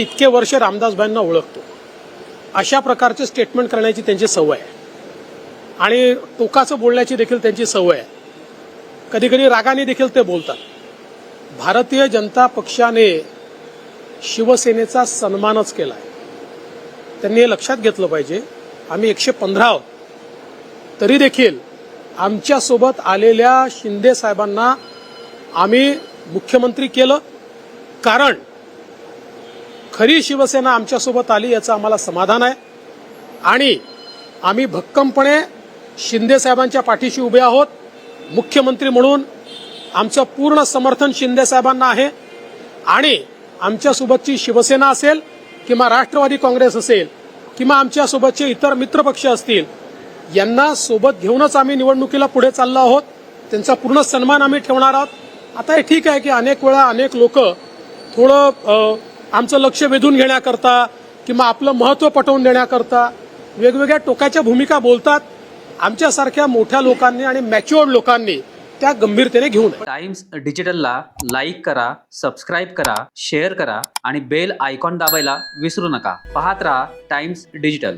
इतके वर्ष रामदासभाईंना ओळखतो, अशा प्रकारचे स्टेटमेंट करण्याची त्यांची सवय आहे आणि टोकाचं बोलण्याची देखील त्यांची सवय आहे. कधी कधी रागाने देखील ते बोलतात. भारतीय जनता पक्षाने शिवसेनेचा सन्मानच केला आहे. त्यांनी हे लक्षात घेतलं पाहिजे. आम्ही 115 आहोत, तरी देखील आमच्यासोबत आलेल्या शिंदे साहेबांना आम्ही मुख्यमंत्री केलं, कारण खरी शिवसेना आमच्यासोबत आली याचं आम्हाला समाधान आहे आणि आम्ही भक्कमपणे शिंदे साहेबांच्या पाठीशी उभे आहोत. मुख्यमंत्री म्हणून आमचं पूर्ण समर्थन शिंदे साहेबांना आहे आणि आमच्यासोबतची शिवसेना असेल किंवा राष्ट्रवादी काँग्रेस असेल किंवा आमच्यासोबतचे इतर मित्रपक्ष असतील, यांना सोबत घेऊनच आम्ही निवडणुकीला पुढे चाललो आहोत. त्यांचा पूर्ण सन्मान आम्ही ठेवणार आहोत. आता हे ठीक आहे की अनेक वेळा अनेक लोक थोडं आमचं लक्ष वेधून घेण्याकरता किंवा आपलं महत्त्व पटवून देण्याकरता वेगवेगळ्या टोकाच्या भूमिका बोलतात. आमच्यासारख्या मोठ्या लोकांनी आणि मॅच्युअर्ड लोकांनी त्या गंभीरतेने घेऊ नये. टाइम्स डिजिटलला लाईक करा, सबस्क्राईब करा, शेअर करा आणि बेल आयकॉन दाबायला विसरू नका. पाहत रहा टाइम्स डिजिटल.